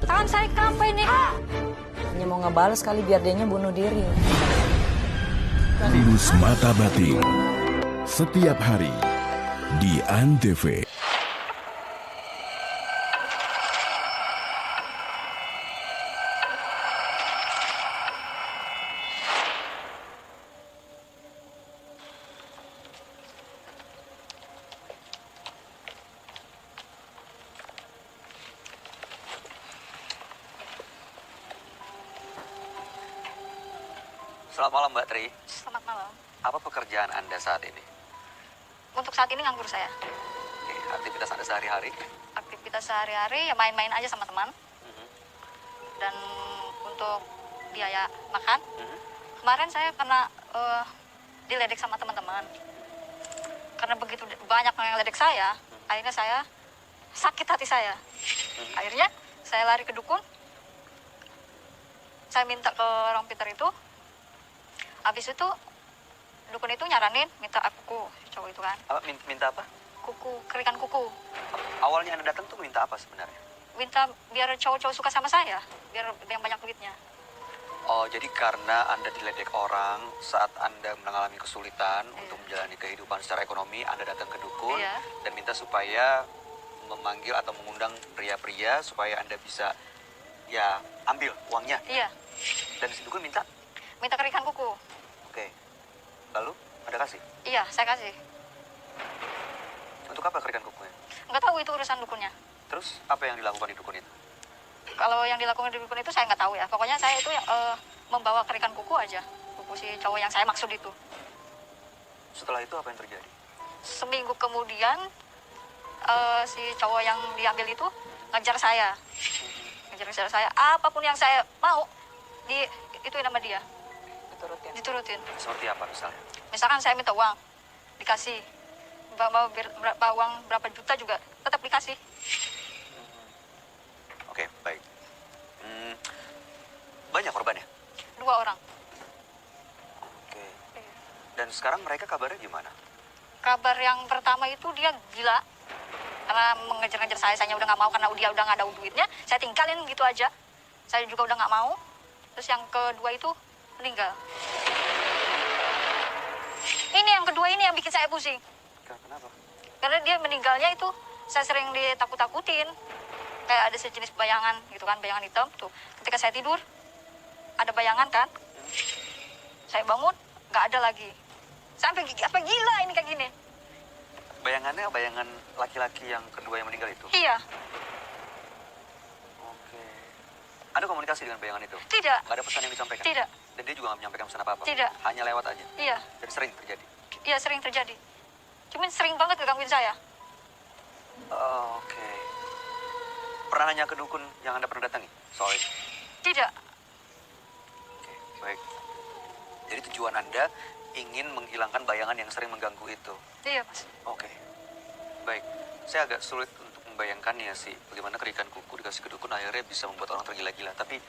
Tangan saya kenapa ini? Hanya mau ngebales kali biar dianya bunuh diri. Tulus Mata Batin. Setiap hari di ANTV. Selamat malam Mbak Tri. Selamat malam. Apa pekerjaan Anda saat ini? Untuk saat ini nganggur saya. Oke, aktivitas Anda sehari-hari? Aktivitas sehari-hari ya main-main aja sama teman. Dan untuk biaya makan, kemarin saya kena diledek sama teman-teman. Karena begitu banyak yang ledek saya, akhirnya saya sakit hati saya. Akhirnya saya lari ke dukun. Saya minta ke orang pintar itu. Habis itu dukun itu nyaranin minta kuku cowok itu kan. Apa, minta apa? Kuku, kerikan kuku. Awalnya Anda datang tuh minta apa sebenarnya? Minta biar cowok-cowok suka sama saya, biar yang banyak duitnya. Oh, jadi karena Anda diledek orang saat Anda mengalami kesulitan untuk menjalani kehidupan secara ekonomi, Anda datang ke dukun dan minta supaya memanggil atau mengundang pria-pria supaya Anda bisa ya ambil uangnya. Iya, Dan si dukun minta? minta kerikan kuku. Oke. Lalu Anda kasih? Iya, saya kasih. Untuk apa kerikan kukunya? Nggak tahu itu urusan dukunnya. Terus apa yang dilakukan di dukun itu? Kalau yang dilakukan di dukun itu saya nggak tahu ya. Pokoknya saya itu membawa kerikan kuku aja. Kuku si cowok yang saya maksud itu. Setelah itu apa yang terjadi? Seminggu kemudian si cowok yang diambil itu ngejar saya. Ngejar saya. Apapun yang saya mau, itu nama dia. Diturutin. Seperti apa misalnya? Misalkan saya minta uang, dikasih. Mau uang berapa juta juga tetap dikasih. Oke, baik. Banyak korbannya? 2 orang. Oke. Dan sekarang mereka kabarnya gimana? Kabar yang pertama itu dia gila. Karena mengejar-ngejar saya udah nggak mau karena dia udah nggak ada duitnya. Saya tinggalin gitu aja. Saya juga udah nggak mau. Terus yang kedua itu meninggal. Ini yang kedua ini yang bikin saya pusing. Kenapa? Karena dia meninggalnya itu saya sering ditakut-takutin. Kayak ada sejenis bayangan gitu kan, bayangan hitam tuh. Ketika saya tidur, ada bayangan kan. Saya bangun, nggak ada lagi. Sampai apa gila ini kayak gini. Bayangannya bayangan laki-laki yang kedua yang meninggal itu? Iya. Oke. Ada komunikasi dengan bayangan itu? Tidak. Nggak ada pesan yang disampaikan? Tidak. Dan dia juga nggak menyampaikan pesan apa-apa? Tidak. Hanya lewat aja? Iya. Dan sering terjadi? Iya, sering terjadi. Cuman sering banget ngegangguin saya. Oke. Pernah nanya ke dukun yang Anda pernah datangi soal itu? Tidak. Oke, baik. Jadi tujuan Anda ingin menghilangkan bayangan yang sering mengganggu itu? Iya, Mas. Oke. Baik. Saya agak sulit untuk membayangkannya sih. Bagaimana kerikan kuku dikasih ke dukun akhirnya bisa membuat orang tergila-gila. Tapi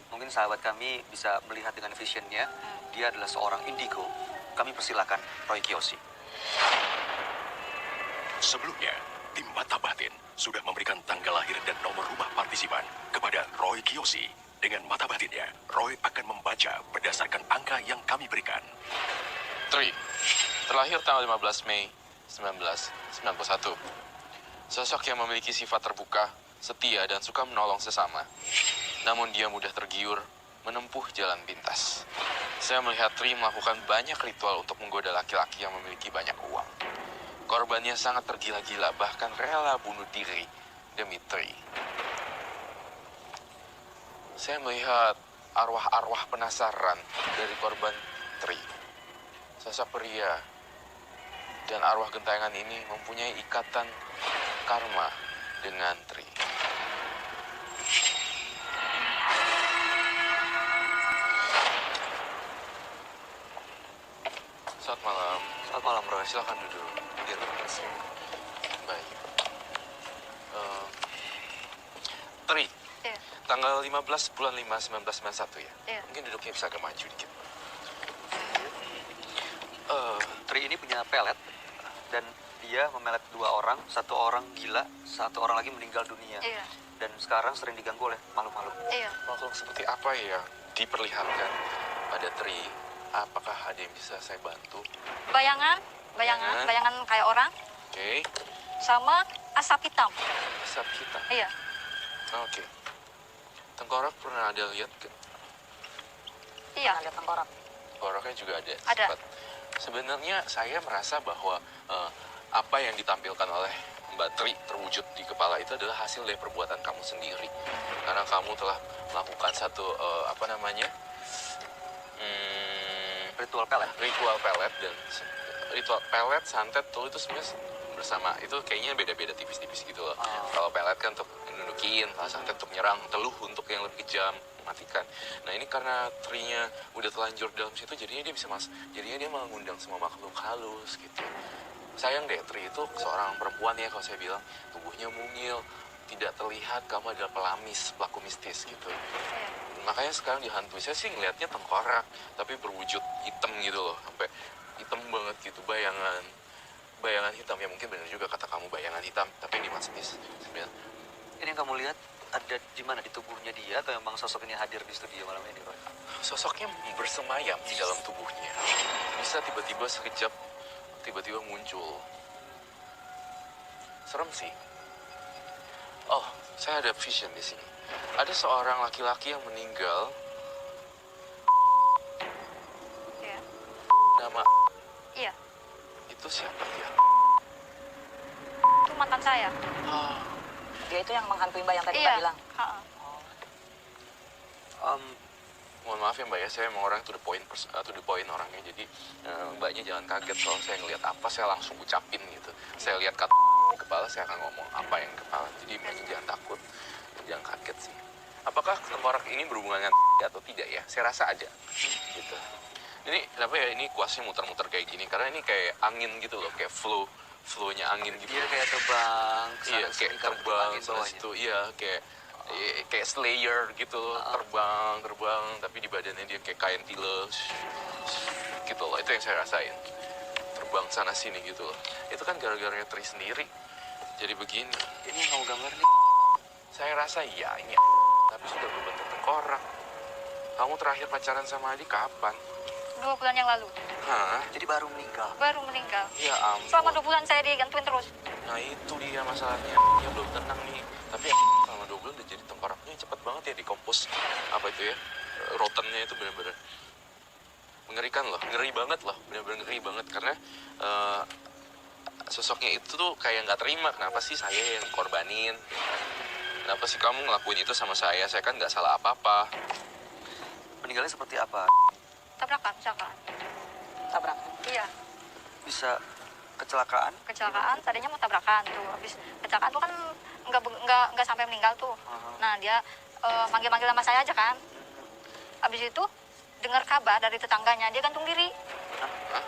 mungkin sahabat kami bisa melihat dengan visionnya. Dia adalah seorang indigo. Kami persilakan Roy Kiyoshi. Sebelumnya, tim Mata Batin sudah memberikan tanggal lahir dan nomor rumah partisipan kepada Roy Kiyoshi. Dengan mata batinnya, Roy akan membaca berdasarkan angka yang kami berikan. Tri, terlahir tanggal 15 Mei 1991. Sosok yang memiliki sifat terbuka, setia, dan suka menolong sesama. Namun dia mudah tergiur, menempuh jalan pintas. Saya melihat Tri melakukan banyak ritual untuk menggoda laki-laki yang memiliki banyak uang. Korbannya sangat tergila-gila, bahkan rela bunuh diri demi Tri. Saya melihat arwah-arwah penasaran dari korban Tri. Sosok pria dan arwah gentayangan ini mempunyai ikatan karma dengan Tri. Selamat malam. Selamat malam, Roy. Silakan duduk. Terima kasih. Baik. Tri, Iya. tanggal 15 bulan 5 1991 ya? Iya. Mungkin duduknya bisa agak maju dikit. Tri ini punya pelet dan dia memelet 2 orang, 1 orang gila, 1 orang lagi meninggal dunia. Iya. dan sekarang sering diganggu oleh makhluk-makhluk. Iya. Makhluk seperti apa yang diperlihatkan pada Tri? Apakah ada yang bisa saya bantu? Bayangan kayak orang, Oke. sama asap hitam. Asap hitam. Iya. Oke. Tengkorak pernah ada lihat ke? Iya. Pernah lihat tengkorak. Tengkoraknya juga ada. Ada. sifat. Sebenarnya saya merasa bahwa apa yang ditampilkan oleh Mbak Tri terwujud di kepala itu adalah hasil dari perbuatan kamu sendiri. Karena kamu telah melakukan satu Ritual pelet. ritual pelet dan ritual pelet, santet, tuh itu sebenarnya bersama. Itu kayaknya beda-beda tipis-tipis gitu loh. Kalau pelet kan untuk nundukin, kalau santet untuk menyerang, teluh untuk yang lebih kejam, mematikan. Nah ini karena Trinya udah telanjur dalam situ, jadinya dia bisa jadinya dia mengundang semua makhluk halus gitu. Sayang deh, Tri itu seorang perempuan ya, kalau saya bilang tubuhnya mungil, tidak terlihat kamu adalah pelamis, pelaku mistis gitu. Makanya sekarang dihantui, saya sih ngelihatnya tengkorak, tapi berwujud hitam gitu loh, sampai hitam banget gitu, bayangan hitam. Ya mungkin benar juga kata kamu, bayangan hitam, tapi ini mistis sebenarnya. Ini yang kamu lihat ada di mana, di tubuhnya dia, atau memang sosok ini hadir di studio malam ini, Roy? Sosoknya bersemayam di dalam tubuhnya, bisa tiba-tiba sekejap, tiba-tiba muncul. Serem sih. Oh, saya ada vision di sini. Ada seorang laki-laki yang meninggal. Iya. Nama Iya. itu siapa dia? Itu mantan saya. Ah, Dia itu yang menghantui Mbak yang tadi Iya. Mbak bilang. Ha-ha. mohon maaf ya Mbak ya, saya emang orang to the point orangnya. Jadi Mbaknya jangan kaget soal saya ngelihat apa, saya langsung ucapin gitu. Saya lihat kata di kepala, saya akan ngomong apa yang di kepala. Jadi Mbaknya jangan takut, jangan kaget sih. Apakah tengkorak ini berhubungan dengan atau tidak ya? Saya rasa ada. Gitu. Ini kenapa ya ini kuasnya muter-muter kayak gini? Karena ini kayak angin gitu loh, kayak flow-nya angin gitu. Dia kayak terbang. Iya, kayak terbang sana situ. Iya, kayak Slayer gitu, terbang, tapi di badannya dia kayak kain tiles gitu loh. Itu yang saya rasain, terbang sana sini gitu loh. Itu kan gara-garanya Tri sendiri jadi begini. Ini yang kamu gambar nih. Saya rasa ya ini, tapi sudah berbentuk tengkorak. Kamu terakhir pacaran sama Adi kapan? 2 bulan yang lalu. Hah? Jadi baru meninggal. Baru meninggal. Ya ampun. Selama 2 bulan saya digantuin terus. Nah itu dia masalahnya, dia belum tenang nih. Tapi selama 2 bulan udah jadi tengkoraknya cepet banget ya, dikompos. Apa itu ya, rotennya itu benar-benar mengerikan loh, ngeri banget loh, benar-benar ngeri banget. Karena sosoknya itu tuh kayak nggak terima, kenapa sih saya yang korbanin? Kenapa sih kamu ngelakuin itu sama saya kan nggak salah apa-apa. Meninggalnya seperti apa? Tabrakan, kecelakaan. Tabrakan. Iya, Bisa kecelakaan? kecelakaan. Tadinya mau tabrakan tuh. Habis kecelakaan tuh kan nggak sampai meninggal tuh. Nah dia manggil-manggil nama saya aja kan. Habis itu dengar kabar dari tetangganya dia gantung diri. Hah?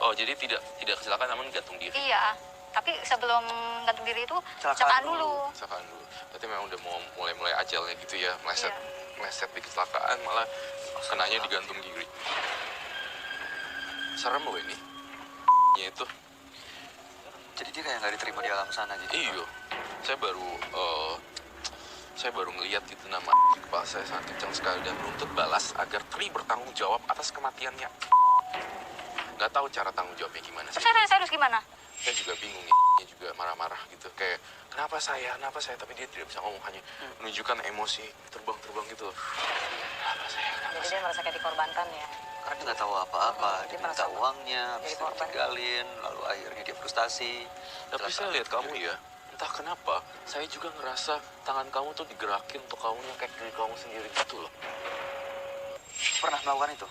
Oh jadi tidak kecelakaan namun gantung diri. Iya, tapi sebelum gantung diri itu Kecelakaan kecelakaan dulu. dulu. Kecelakaan dulu. Berarti memang udah mau mulai ajalnya gitu ya, meleset Iya. di kecelakaan malah kenanya digantung diri. Serem loh ini. Ya itu. Jadi dia kayak nggak diterima di alam sana gitu. Iya. Saya baru ngeliat gitu nama di kepala saya sangat kencang sekali dan menuntut balas agar Tri bertanggung jawab atas kematiannya. Nggak tahu cara tanggung jawabnya gimana sih. Saya harus gimana? Saya juga bingung nih, dia juga marah-marah gitu. Kayak, kenapa saya, tapi dia tidak bisa ngomong, hanya menunjukkan emosi, terbang-terbang gitu. Kenapa saya. Jadi dia merasa kayak dikorbankan ya. Karena dia nggak tahu apa-apa. Dia Dia minta merasa uangnya, jadi habis itu korban. ditinggalin, lalu akhirnya dia frustasi. Tapi saya lihat kamu ya, entah kenapa, saya juga ngerasa tangan kamu tuh digerakin untuk kamu nyekek diri kamu sendiri gitu loh. Pernah melakukan itu?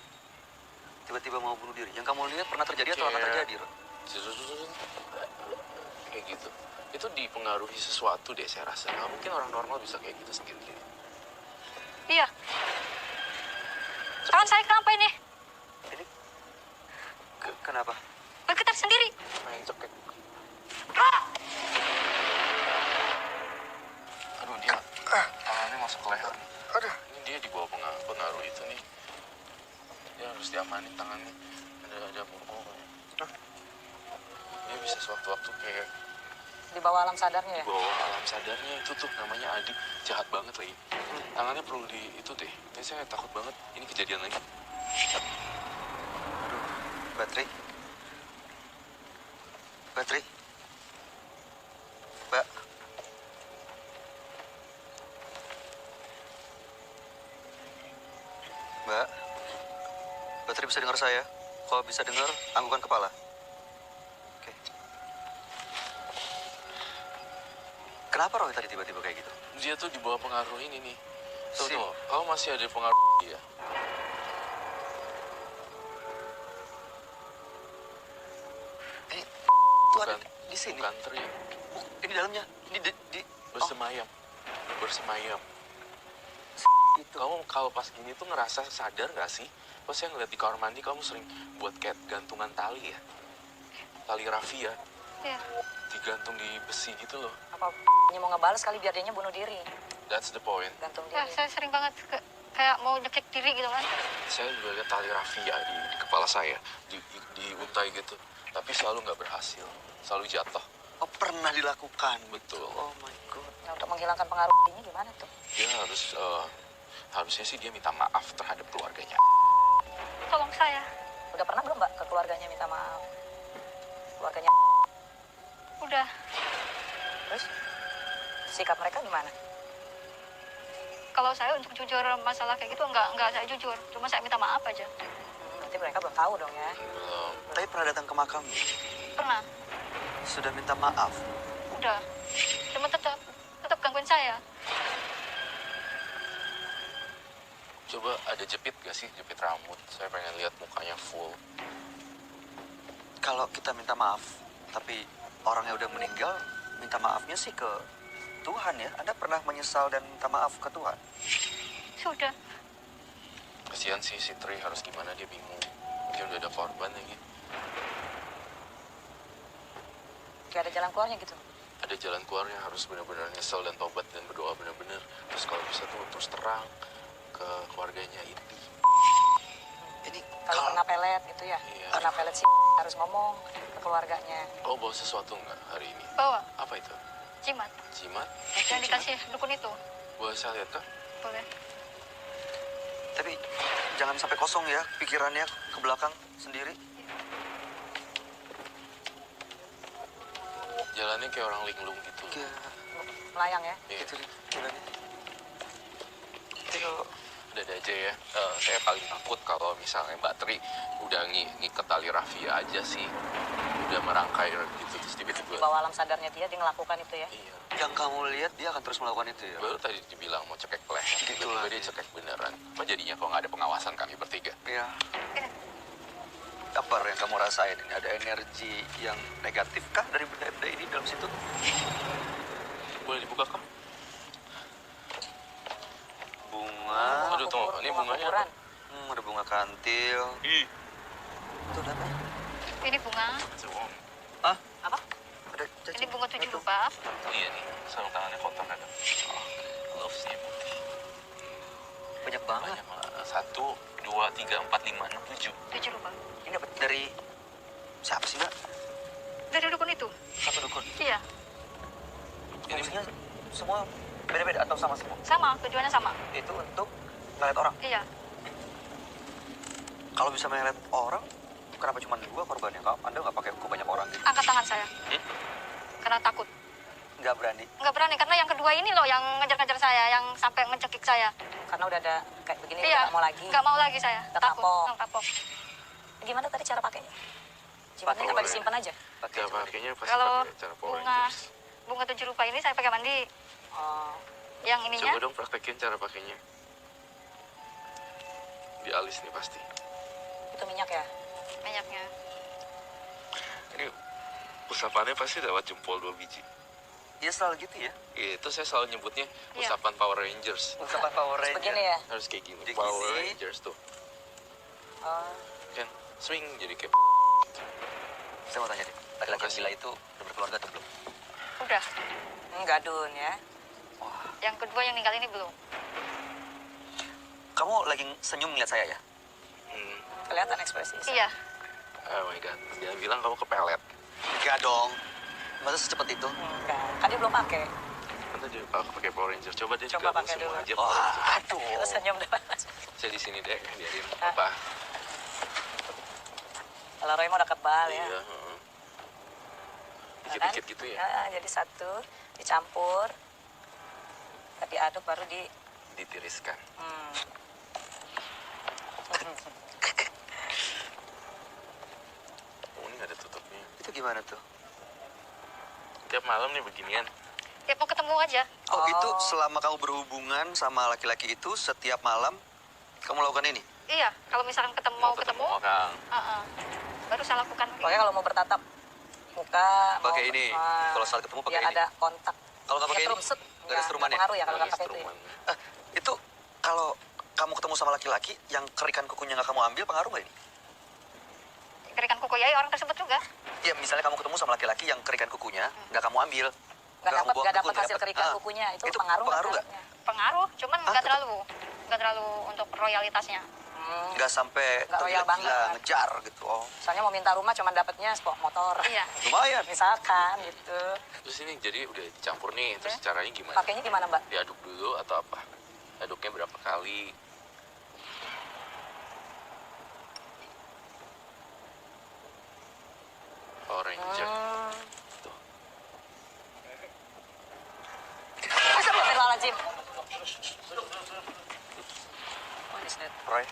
Tiba-tiba mau bunuh diri. Yang kamu lihat pernah terjadi atau akan terjadi, Ron? Kayak gitu. Itu dipengaruhi sesuatu deh saya rasa. Nggak mungkin orang normal bisa kayak gitu sendiri. Iya. Tangan saya kenapa ini? Ini kenapa? Bergetar sendiri. Main cekek. Aduh dia tangannya masuk ke leher. Ini dia di bawah pengaruh itu nih. Dia harus diamanin tangannya. Ada murmurnya. Dia bisa sewaktu-waktu kayak Di bawah alam sadarnya ya? Bawa alam sadarnya itu tuh namanya Adi, jahat banget lagi. Tangannya perlu di itu deh. Ini saya takut banget ini kejadian lagi. Aduh, Batri. Batri. Mbak. Mbak. Batri bisa dengar saya? Kalau bisa dengar, anggukan kepala. Oke. Kenapa Roy tadi tiba-tiba kayak gitu? Dia tuh di bawah pengaruh ini nih. Tuh, Si- tuh, kamu masih ada pengaruh dia. Ini tuh ada Bukan, di sini. bukan Tri. Ini dalamnya. Ini di Bersemayam. Bersemayam. itu. Kamu kalau pas gini tuh ngerasa sadar gak sih? Pas saya ngeliat di kamar mandi kamu sering buat kayak gantungan tali ya? Tali rafia, Iya. digantung di besi gitu loh. Apa mau ngebales kali biar dianya bunuh diri? That's the point. Gantung Ya, diri. saya sering banget kayak mau nyekik diri gitu kan. Saya juga lihat tali rafia di kepala saya, diuntai gitu. Tapi selalu nggak berhasil, selalu jatuh. Oh, pernah dilakukan. Betul. Oh my god. Nah, untuk menghilangkan pengaruh ini gimana tuh? Dia harusnya sih dia minta maaf terhadap keluarganya. Tolong saya. Udah pernah belum Mbak ke keluarganya minta maaf? Keluarganya. Udah. Terus sikap mereka gimana? Kalau saya untuk jujur masalah kayak gitu enggak saya jujur. Cuma saya minta maaf aja. Berarti mereka belum tahu dong ya. Belum. Tapi pernah datang ke makam. Pernah. Sudah minta maaf. Udah. Cuma tetap gangguin saya. Coba ada jepit gak sih, jepit rambut? Saya pengen lihat mukanya full. Kalau kita minta maaf, tapi orangnya udah meninggal, minta maafnya sih ke Tuhan ya. Anda pernah menyesal dan minta maaf ke Tuhan? Sudah. Kasihan sih si Tri, harus gimana dia bingung. Dia udah ada korban lagi. Kayak ada jalan keluarnya gitu. Ada jalan keluarnya, harus benar-benar nyesel dan tobat dan berdoa benar-benar. Terus kalau bisa tuh terus terang ke keluarganya Indi. Ini Kalau pernah pelet gitu ya. Iya. Pernah pelet sih harus ngomong ke keluarganya. Oh, bawa sesuatu nggak hari ini? Bawa Apa itu? jimat. Jimat? Yang dikasih dukun itu. Boleh saya lihat kah? Boleh. tapi jangan sampai kosong ya pikirannya ke belakang sendiri. Jalannya kayak orang linglung gitu. Iya, Melayang ya. Iya. gitu deh jalannya. Itu Udah aja ya. Saya paling takut kalau misalnya Mbak Tri udah ngiket tali rafia aja sih. Udah merangkai gitu terus Di tiba-tiba. bawah alam sadarnya dia ngelakukan itu ya. Iya. yang kamu lihat dia akan terus melakukan itu ya. Baru tadi dibilang mau cekek leher. Gitu Tiba-tiba lagi. dia cekek beneran. Apa jadinya kalau nggak ada pengawasan kami bertiga? Iya. Apa yang kamu rasain ini? Ada energi yang negatif kah dari benda-benda ini dalam situ? Boleh dibuka kah? Bunga. Aduh, tunggu. Ini bunganya apa? kuburan. Ada bunga kantil. Ih. Itu ada apa? Ini bunga. Sewong. Ah, Apa? ada cacing. Ini bunga 7 rupa. Iya nih, sarung tangannya kotor kan? Oh, gloves-nya putih. Banyak banget. Banyak malah. 1, 2, 3, 4, 5, 6, 7. 7 rupa. Ini dapat dari siapa sih, Mbak? Dari dukun itu. Satu dukun. Iya, Ini Fungsinya semua beda-beda atau sama semua? sama. Tujuannya sama. Itu untuk melet orang. Iya. Kalau bisa melet orang, kenapa cuma 2 korbannya? Anda nggak pakai hukum banyak orang gitu? Angkat tangan saya. Karena takut. Nggak berani. Nggak berani, karena yang kedua ini loh yang ngejar-ngejar saya, yang sampai ngecekik saya. Karena udah ada kayak begini Iya. nggak mau lagi. Nggak mau lagi saya. Udah Takut. kapok. Kapok. Gimana tadi cara pakainya? Jimatnya Pakai apa disimpan aja? Pakai Cara coba deh. pakainya pasti Kalau pakai cara Power bunga Rangers. bunga 7 rupa ini saya pakai mandi. Oh, Yang ininya Coba dong praktekin cara pakainya. Di alis nih pasti. itu minyak ya? minyaknya. Ini usapannya pasti lewat jempol 2 biji. Iya selalu gitu ya. Itu saya selalu nyebutnya Iya. usapan Power Rangers. Usapan Power Terus Ranger. begini ya? Harus kayak gini. Jadi Power gini. Rangers tuh. Oh, Kan swing jadi kayak Saya mau tanya deh, laki-laki yang Makasih. gila itu udah berkeluarga atau belum? Udah. enggak Dun ya. Wah, Yang kedua yang ninggal ini belum. kamu lagi senyum ngeliat saya ya? Kelihatan ekspresi. Iya. oh my god. Dia bilang kamu kepelet. Enggak dong. Masa secepat itu? Enggak, kan dia belum pakai. Kan tadi aku pakai Power Ranger. Coba dia Coba juga pakai semua dulu. aja. Wah, Power Ranger. aduh. Terus senyum depan. Saya di sini deh, biarin Ah. apa. Kalau Roy mau udah kebal ya. Iya, Ya dikit-dikit gitu ya. Jadi satu, dicampur, diaduk baru di... Ditiriskan. Oh, ini nggak ada tutupnya. Itu gimana tuh? Tiap malam nih beginian. Ya mau ketemu aja. Oh, itu selama kamu berhubungan sama laki-laki itu setiap malam kamu lakukan ini? Iya, kalau misalkan mau ketemu, orang. baru saya lakukan. Pokoknya kalau mau bertatap muka... Pakai mau- ini. Kalau saat ketemu pakai biar ini. ada kontak. Kalau nggak pakai Ya, ini? terus, Nggak ada struman ya? pengaruh ya kalau Nggak nggak ada pakai itu ya. instrumen. Itu kalau kamu ketemu sama laki-laki yang kerikan kukunya nggak kamu ambil, pengaruh nggak ini? Kerikan kuku ya orang tersebut juga. Ya, misalnya kamu ketemu sama laki-laki yang kerikan kukunya nggak kamu ambil. Nggak kamu buang dapat kuku, nggak hasil dapet. kerikan Ah, kukunya. Itu itu pengaruh pengaruh nggak? Pengaruh, cuman Ah, nggak terlalu untuk royalitasnya. Nggak sampai Nggak royal banget, tergila-gila, kan? ngejar gitu. Oh, Soalnya mau minta rumah cuma dapatnya sport motor. Iya. lumayan. Misalkan gitu. Terus ini jadi udah dicampur nih. Terus caranya gimana? Pakainya gimana, Mbak? Diaduk dulu atau apa? Aduknya berapa kali? Power Ranger. Tuh. Astagfirullahaladzim. Roy,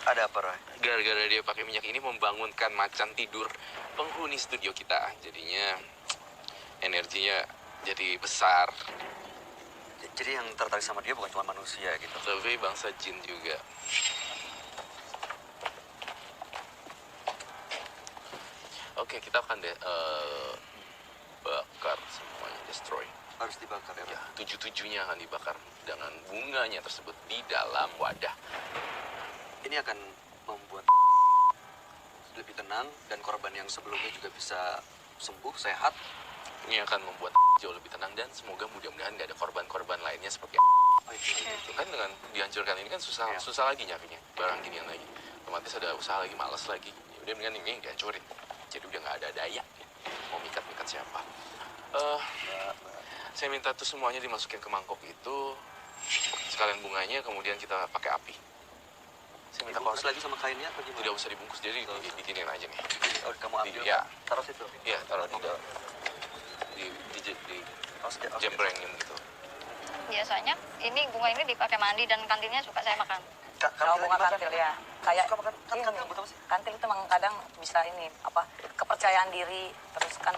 ada apa Roy? Gara-gara dia pakai minyak ini membangunkan macan tidur penghuni studio kita. Jadinya energinya jadi besar. Jadi yang tertarik sama dia bukan cuma manusia gitu. Tapi bangsa jin juga. Oke, kita akan bakar semuanya, destroy. Harus dibakar ya, Ya, Roy? 7-7-nya akan dibakar dengan bunganya tersebut di dalam wadah. Ini akan membuat lebih tenang dan korban yang sebelumnya juga bisa sembuh, sehat. Ini akan membuat jauh lebih tenang dan semoga mudah-mudahan nggak ada korban-korban lainnya seperti Oh, itu. itu kan. Dengan dihancurkan ini kan susah Iya. susah lagi nyarinya barang ginian lagi. Otomatis ada usaha lagi, malas lagi. Ya udah mendingan ini dihancurin. Jadi udah nggak ada daya mau mikat-mikat siapa. Saya minta tuh semuanya dimasukin ke mangkok itu, sekalian bunganya, kemudian kita pakai api. Saya minta Dibungkus lagi sama kainnya apa gimana? tidak usah dibungkus, jadi diginiin aja nih. Oh, kamu ambil. Ya. Taruh situ. Iya, taruh di dalam. Di jembrengin gitu. Biasanya ini bunga ini dipakai mandi dan kantinnya suka saya makan. Kalau bunga kantil ya. Kayak Suka makan ini, kantil buat apa sih? kantil itu memang kadang bisa ini apa kepercayaan diri, terus kan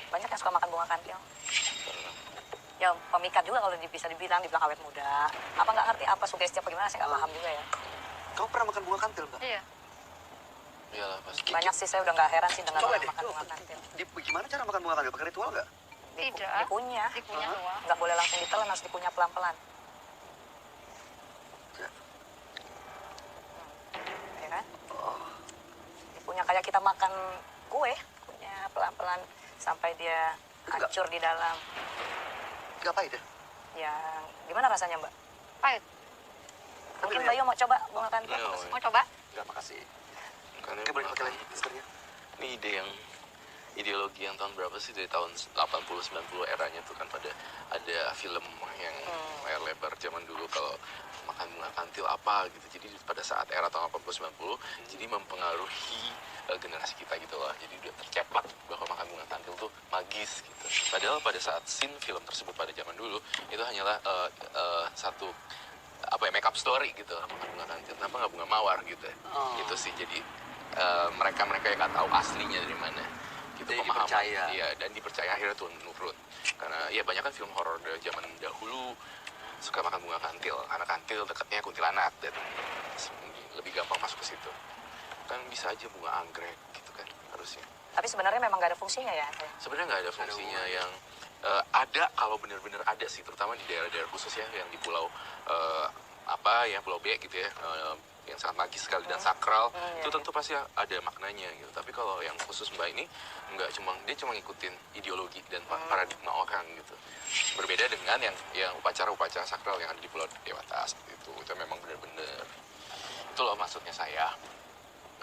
banyak yang suka makan bunga kantil. Ya pemikat juga kalau bisa dibilang awet muda. Apa nggak ngerti apa sugesti apa gimana, saya nggak paham juga ya. Kamu pernah makan bunga kantil nggak? Iya. Iyalah pasti. Banyak sih, saya udah nggak heran sih dengan Coba orang deh. makan bunga kantil. Gimana cara makan bunga kantil? Pakai ritual nggak? Tidak. Dikunyah. Dikunyah doang. Nggak boleh langsung ditelan, harus dikunyah pelan-pelan. Ya. Ya kan? Dikunyah kayak kita makan kue, kunyah pelan-pelan sampai dia Enggak. hancur di dalam. Nggak pahit ya? Ya, gimana rasanya, Mbak? Pahit. Mungkin Mbak Yo mau coba bunga kantil. No, Mau coba? Nggak, makasih. Karena Oke, boleh pakai lagi piskernya. ini ide yang ideologi yang tahun berapa sih, dari tahun 80-90 eranya tuh kan pada ada film yang layar lebar zaman dulu kalau makan bunga kantil apa gitu. Jadi pada saat era tahun 80-90 jadi mempengaruhi generasi kita gitu loh. Jadi udah tercepat bahwa makan bunga kantil tuh magis gitu. Padahal pada saat scene film tersebut pada zaman dulu itu hanyalah satu apa ya, make up story gitu, makan bunga kantil. Kenapa nggak bunga mawar gitu? Gitu sih. Jadi mereka yang nggak tahu aslinya dari mana. Gitu, Jadi pemahaman. dipercaya. Iya, dan dipercaya akhirnya tuh nurut. Karena ya banyak kan film horor dari zaman dahulu suka makan bunga kantil. Karena kantil dekatnya kuntilanak dan lebih gampang masuk ke situ. Kan bisa aja bunga anggrek gitu kan harusnya. Tapi sebenarnya memang nggak ada fungsinya ya. Sebenarnya nggak ada fungsinya yang ada kalau benar-benar ada sih, terutama di daerah-daerah khusus ya yang di pulau Pulau B gitu ya, yang sangat magis sekali dan sakral. Itu tentu pasti ada maknanya gitu. Tapi kalau yang khusus Mbak ini dia cuma ngikutin ideologi dan paradigma orang gitu. Berbeda dengan yang upacara-upacara sakral yang ada di Pulau Dewata itu memang benar-benar itu loh maksudnya saya.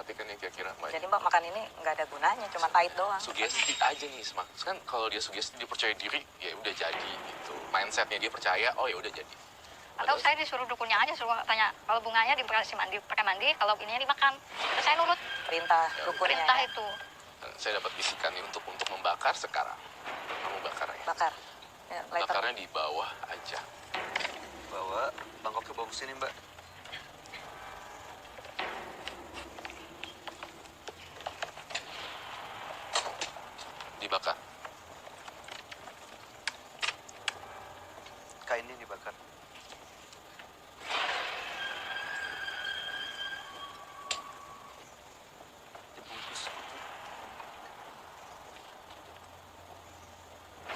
Tapi kan yang kira-kira Mbak, Jadi Mbak makan ini nggak ada gunanya, cuma pahit doang. sugesti aja nih, kan kalau dia sugesti dia percaya diri, ya udah jadi gitu. Mindsetnya dia percaya, oh ya udah jadi. Atau saya disuruh dukunnya aja, suruh tanya kalau bunganya dikasih mandi, pakai mandi, kalau ininya dimakan. Terus saya nurut Perintah dukunnya. perintah Ya. itu. Saya dapat bisikan nih untuk membakar sekarang. Kamu bakar ya. Bakar. Ya, lighter. Bakarnya di bawah aja. Bawa bangkoknya bawa ke sini, Mbak. Dibakar. Kainnya dibakar. Dibungkus.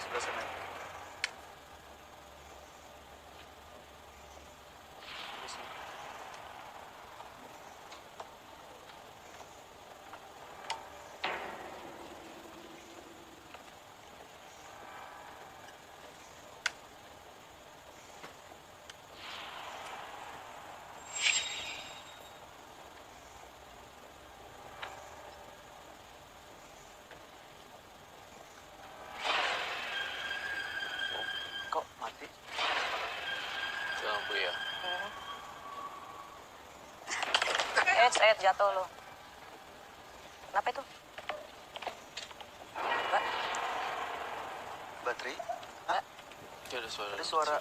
Sebelah sana. Di sini. Kok mati? Itu lampu ya. Jatuh lo. Kenapa itu? Mbak, Baterai? Itu ada suara. Ada suara.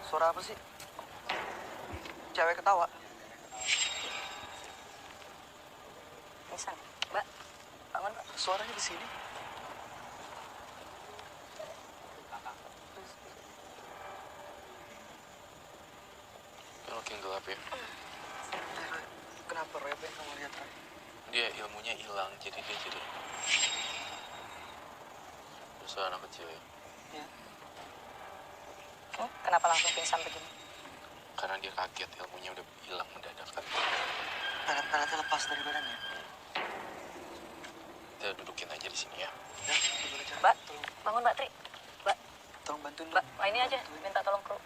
Suara apa sih? Cewek ketawa. Nisan. Mbak, bangun Mbak. Suaranya di sini. Yang makin gelap ya. Kenapa Roy? Apa yang kamu lihat, Roy? Dia ilmunya hilang, jadi dia jadi. Terus anak kecil ya. Ya. Kenapa langsung pingsan begini? Karena dia kaget, ilmunya udah hilang mendadak kan. Tangan-tangannya lepas dari badannya. Kita dudukin aja di sini ya. Ya, gimana cara? Mbak, Tolong, bangun Mbak Tri. Mbak, tolong bantuin Mbak, ini aja. Minta tolong kru.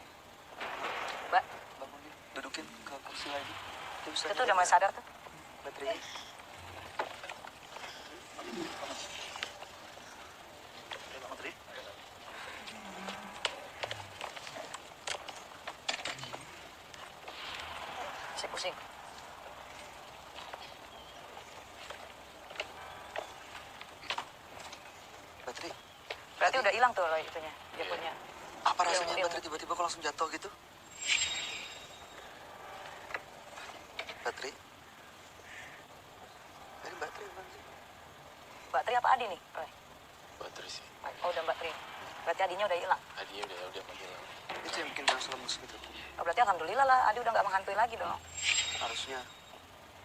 Mbak, bangunin, dudukin ke kursi lagi. Dia bisa itu tuh udah mulai sadar tuh. baterai. Baterai. Masih pusing. Baterai. Berarti udah hilang tuh loh itunya. Dia Iya. punya. Apa rasanya Ilmu. baterai tiba-tiba kok langsung jatuh gitu? Baterai? Ini baterai bukan sih? Mbak Tri apa Adi nih, Roy? Baterai sih. Oh, udah Mbak Tri. Berarti Adinya udah hilang. Adinya udah menghilang. Itu yang bikin gas lemes gitu. Oh, berarti alhamdulillah lah, Adi udah nggak menghantui lagi dong. Harusnya.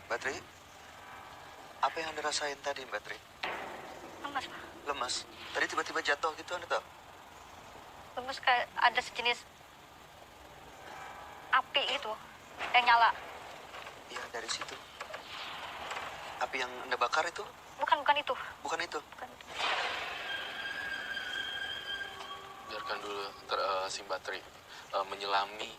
Baterai? Apa yang Anda rasain tadi, Baterai? Lemes, Pak. Lemas. Tadi tiba-tiba jatuh gitu, Anda tahu? Lemes kayak ada sejenis api gitu yang nyala. Iya, dari situ. Api yang Anda bakar itu? Bukan itu. Bukan itu. Biarkan dulu si baterai menyelami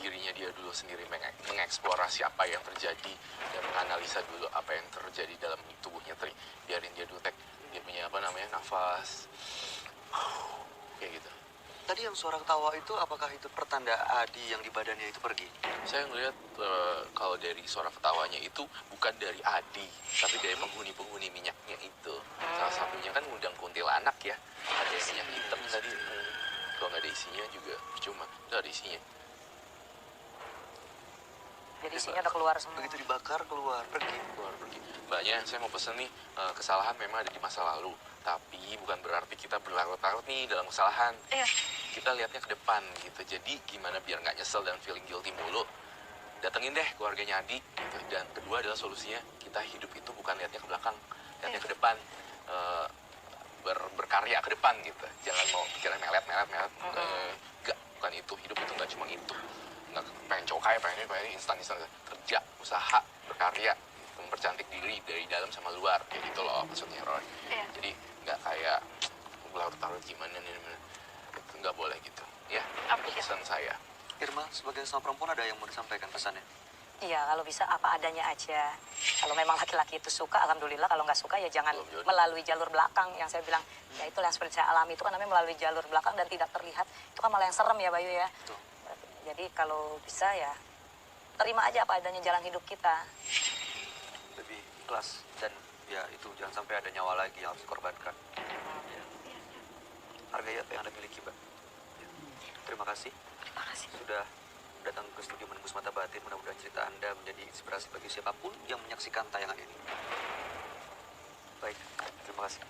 dirinya dia dulu sendiri, mengeksplorasi apa yang terjadi dan menganalisa dulu apa yang terjadi dalam tubuhnya Tri. Biarin dia dulu dia punya nafas kayak gitu. Tadi yang suara ketawa itu, apakah itu pertanda Adi yang di badannya itu pergi? Saya ngelihat kalau dari suara ketawanya itu bukan dari Adi, tapi dari penghuni-penghuni minyaknya itu. Salah satunya kan ngundang kuntilanak ya, ada yang minyak hitam tadi. Kalau nggak ada isinya juga percuma, nggak ada isinya. Jadi isinya udah keluar semua. Begitu dibakar, keluar, pergi. Keluar pergi. Mbaknya, saya mau pesen nih, kesalahan memang ada di masa lalu, tapi bukan berarti kita berlarut-larut nih dalam kesalahan. Iya. Kita lihatnya ke depan gitu. Jadi gimana biar nggak nyesel dan feeling guilty mulu, datengin deh keluarganya Adi gitu. Dan kedua adalah solusinya, kita hidup itu bukan lihatnya ke belakang, lihatnya ke depan. Berkarya ke depan gitu. Jangan mau pikiran melet. Enggak, bukan itu. Hidup itu nggak cuma itu. Nggak pengen cowok kaya, pengen ini instan. Kerja, usaha, berkarya, mempercantik diri dari dalam sama luar. Kayak gitu loh maksudnya, Roy. Iya. Jadi nggak kayak larut-larut gimana nih. Itu nggak boleh gitu. Ya, Apa itu sih? pesan saya. Irma, sebagai seorang perempuan ada yang mau disampaikan pesannya? Iya, kalau bisa apa adanya aja. Kalau memang laki-laki itu suka, alhamdulillah. Kalau nggak suka ya jangan Belum jodoh. melalui jalur belakang. Yang saya bilang, ya itulah yang seperti saya alami itu kan namanya melalui jalur belakang dan tidak terlihat. Itu kan malah yang serem ya Bayu ya. Betul. Jadi kalau bisa ya terima aja apa adanya jalan hidup kita. Lebih ikhlas dan ya itu jangan sampai ada nyawa lagi yang harus dikorbankan. Ya. Hargai apa yang Anda miliki, Mbak. Ya. Terima kasih. Terima kasih. Sudah datang ke studio Menembus Mata Batin. Mudah-mudahan cerita Anda menjadi inspirasi bagi siapapun yang menyaksikan tayangan ini. Baik, terima kasih.